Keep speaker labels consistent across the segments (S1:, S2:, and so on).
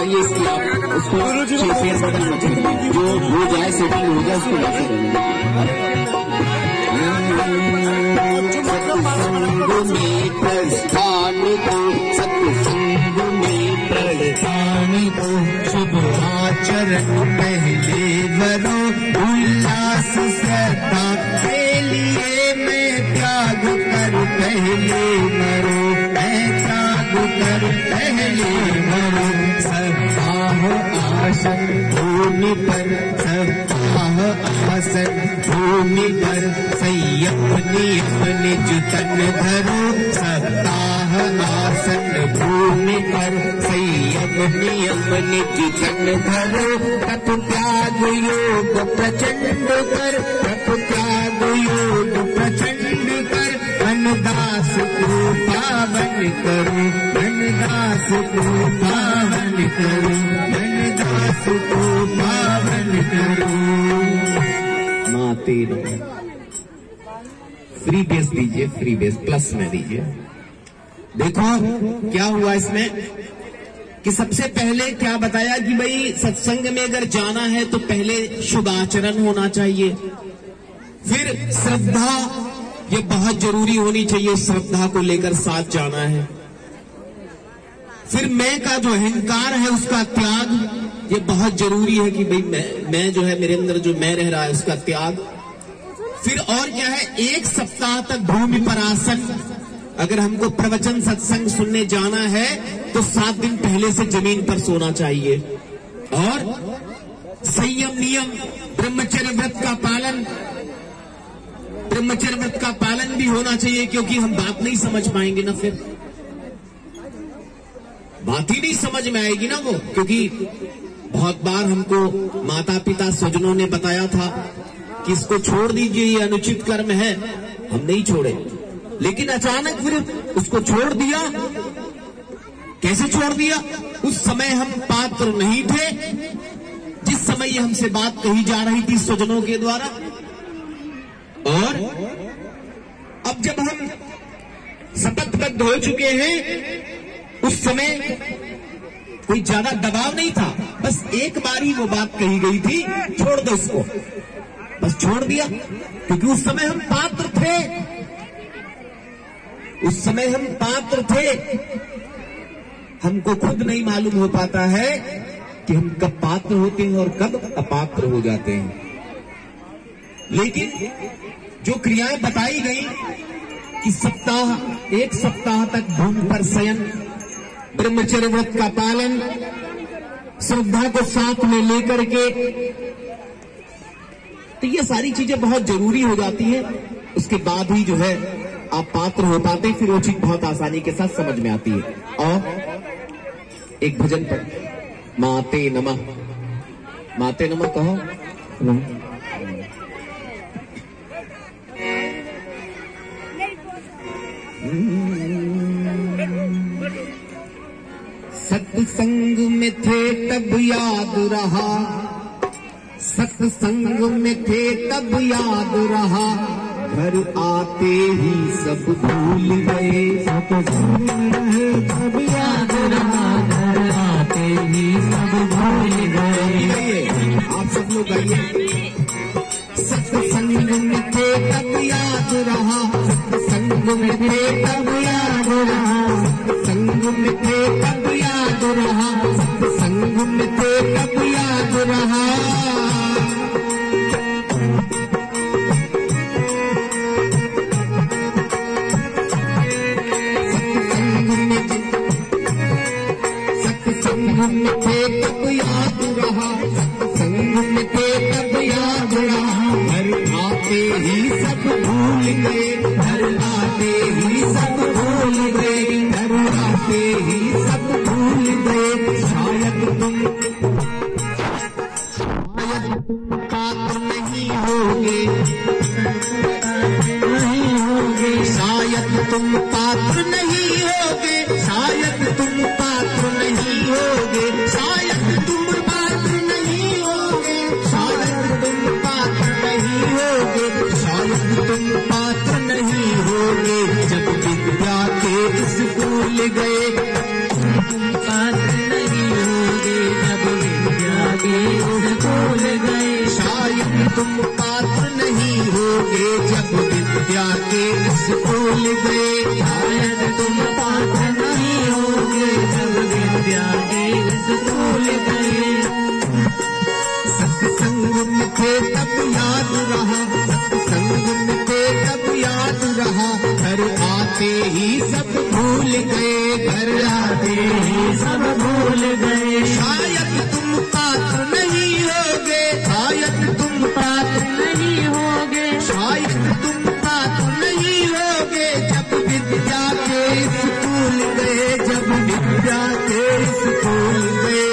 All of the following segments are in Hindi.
S1: बताइए इसकी, आप उसको फेर बदल मत करिए, जो हो जाए सेटिंग हो जाए उसको बात सत्संग में प्रस्थान दो, सत्संग में प्रस्थान दो, शुभ आचरण पहले वरो, उल्लास श्रद्धा के लिए मैं त्याग कर पहले मरो, मैं त्याग कर पहले मरो। सप्ताह आसन भूमि पर, सप्ताह आसन भूमि पर, संयम नियम निज तन धरो, सप्ताह आसन भूमि पर, संयम नियम निज तन धरो। तप त्याग योग प्रचंड कर, तप त्याग योग प्रचंड कर, मनदास को पावन करो, मनदास को पावन करो, मनदास को पावन करो। माते फ्री बेस दीजिए, फ्री बेस प्लस में दीजिए। देखो क्या हुआ इसमें कि सबसे पहले क्या बताया कि भाई सत्संग में अगर जाना है तो पहले शुभ आचरण होना चाहिए, फिर श्रद्धा ये बहुत जरूरी होनी चाहिए, श्रद्धा को लेकर साथ जाना है, फिर मैं का जो अहंकार है उसका त्याग ये बहुत जरूरी है कि भाई मैं जो है मेरे अंदर जो मैं रह रहा है उसका त्याग। फिर और क्या है, 1 सप्ताह तक भूमि पर आसन, अगर हमको प्रवचन सत्संग सुनने जाना है तो 7 दिन पहले से जमीन पर सोना चाहिए। और संयम नियम ब्रह्मचर्य व्रत का पालन, ब्रह्मचर्य व्रत का पालन भी होना चाहिए, क्योंकि हम बात नहीं समझ पाएंगे ना, फिर बात ही नहीं समझ में आएगी ना वो। क्योंकि बहुत बार हमको माता पिता स्वजनों ने बताया था कि इसको छोड़ दीजिए, ये अनुचित कर्म है, हम नहीं छोड़े, लेकिन अचानक फिर उसको छोड़ दिया। कैसे छोड़ दिया? उस समय हम पात्र नहीं थे, जिस समय ये हमसे बात कही जा रही थी स्वजनों के द्वारा। और अब जब हम शपथबद्ध हो चुके हैं, उस समय कोई ज्यादा दबाव नहीं था, बस एक बार ही वो बात कही गई थी, छोड़ दो इसको, बस छोड़ दिया। क्योंकि उस समय हम पात्र थे, उस समय हम पात्र थे। हमको खुद नहीं मालूम हो पाता है कि हम कब पात्र होते हैं और कब अपात्र हो जाते हैं। लेकिन जो क्रियाएं बताई गई कि 1 सप्ताह तक भूमि पर शयन, ब्रह्मचर्य व्रत का पालन, श्रद्धा को साथ में लेकर के, तो ये सारी चीजें बहुत जरूरी हो जाती है। उसके बाद ही जो है आप पात्र हो पाते, फिर वो चीज बहुत आसानी के साथ समझ में आती है। और एक भजन पर माते नमः, माते नमः कहो। सत्संग में थे तब याद रहा, सत्संग में थे तब याद रहा, घर आते ही सब भूल गए। सत्संग में तब याद रहा, घर आते ही सब भूल गए। आप सब लोग गाइए। सत्संग में थे तब याद रहा, सत्संग में थे तब याद रहा, सत्संग में थे तब याद रहा, सत्संग में थे तब याद रहा। सत्संग में थे तब याद रहा, सत्संग में थे तब याद रहा, घर आते ही सब भूल गए, घर आते ही सब भूल गए, घर आते ही सब भूल गए। शायद तुम पात्र नहीं होगे, नहीं होगे, शायद तुम पात्र नहीं होगे, शायद तुम पात्र नहीं होगे, शायद तुम पात्र नहीं होगे, शायद तुम पात्र नहीं होगे, शायद तुम पात्र नहीं होगे। जब विद्या के स्कूल गए, तुम पात्र नहीं होगे, विद्या के स्कूल गए।
S2: शायद तुम पात्र नहीं होगे जब विद्या के स्कूल गए।
S1: सत्संग में थे तब याद रहा, सत्संग में थे तब याद रहा, घर आते ही सब भूल गए, घर आते ही
S2: सब भूल गए।
S1: शायद तुम पात्र नहीं होगे, शायद तुम पात्र
S2: नहीं होगे,
S1: शायद तुम पात्र नहीं होगे जब विद्या के स्कूल गए, जब विद्या के स्कूल गए।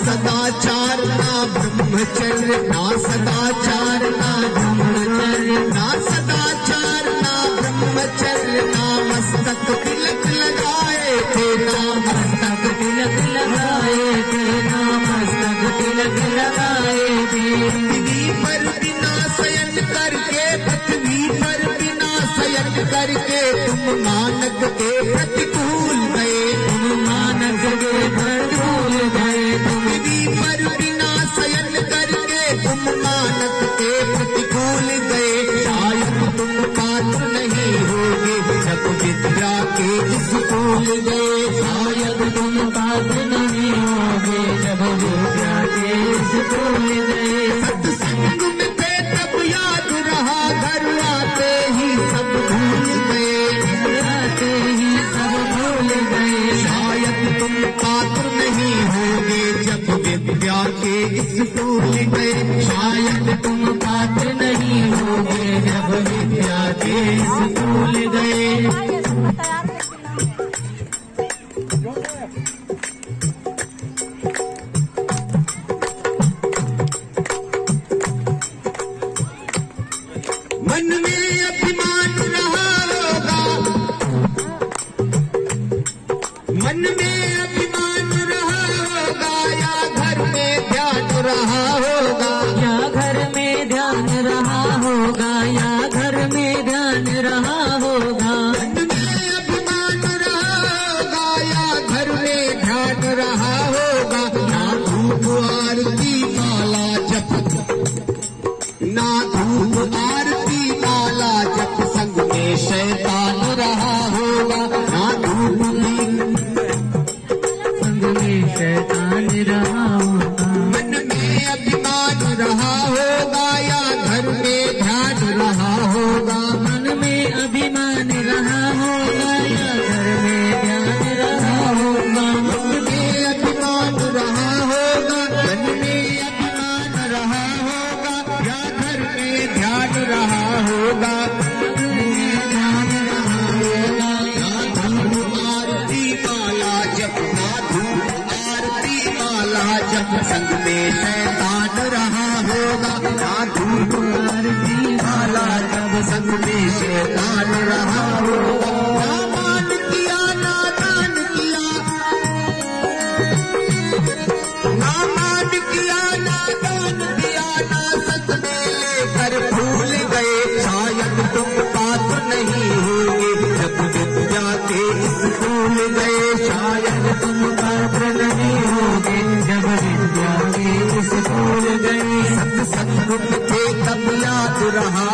S1: सदाचार ना ब्रह्मचर्य, ना सदाचार ना ब्रह्मचर्य, ना सदाचार ना ब्रह्मचर्य, ना मस्तक तिलक लगाए थे, ना मस्तक
S2: तिलक लगाए थे, ना मस्तक तिलक लगाए थे।
S1: पृथ्वी पर बिना शयन करके, पृथ्वी पर बिना शयन करके तुम मानक के प्रतिकूल गए,
S2: तुम मानक के प्रतिकूल गए।
S1: पृथ्वी पर बिना शयन करके तुम मानक के प्रतिकूल गए। शायद तुम पात्र नहीं होगे जब विद्या के स्कूल गए,
S2: शायद तुम पात्र नहीं होगे जब विद्या के स्कूल गए।
S1: सत्संग में थे तब याद रहा, घर आते ही सब भूल गए,
S2: आते ही सब भूल गए।
S1: शायद तुम पात्र नहीं होगे जब विद्या के स्कूल गए,
S2: शायद तुम पात्र नहीं होगे जब विद्या के स्कूल गए।
S1: मन में अभिमान रहा होगा, मन में अभिमान रहा होगा, या घर में ध्यान रहा होगा,
S2: या घर में ध्यान रहा होगा, या घर में ध्यान रहा होगा।
S1: मन में अभिमान रहा होगा, या घर में ध्यान रहा होगा, ना धूप आरती माला जप, ना धूप आरती माला जप, संग में शैतान रहा होगा, ना धूप
S2: संग में शैतान रहा होगा।
S1: मन में अभिमान रहा होगा, या घर में ध्यान रहा होगा,
S2: मन में अभिमान रहा होगा, या घर में ध्यान रहा होगा।
S1: मन में अभिमान रहा होगा, मन में अभिमान रहा होगा, या घर में ध्यान रहा होगा,
S2: ध्यान रहा होगा।
S1: ना धूप आरती माला जप, ना धूप आरती माला जप, संग में शैतान रहा होगा, ना धूप आरती माला जप, संग में शैतान रहा होगा। ना मान किया ना दान किया, ना मान किया ना दान किया, ना सत में लेकर भूल गए। शायद तुम पात्र नहीं होगे जब विद्या के स्कूल गए, शायद
S2: तुम पात्र नहीं होगे जब विद्या के स्कूल गए।
S1: सत्संग में थे तब याद रहा,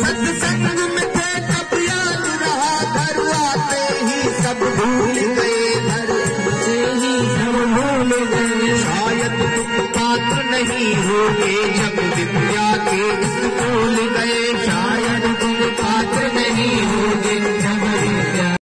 S1: सत्संग में थे तब याद रहा, घर आते ही सब भूल गए, घर
S2: से ही सब भूल गए।
S1: शायद तुम पात्र नहीं होगे जब विद्या के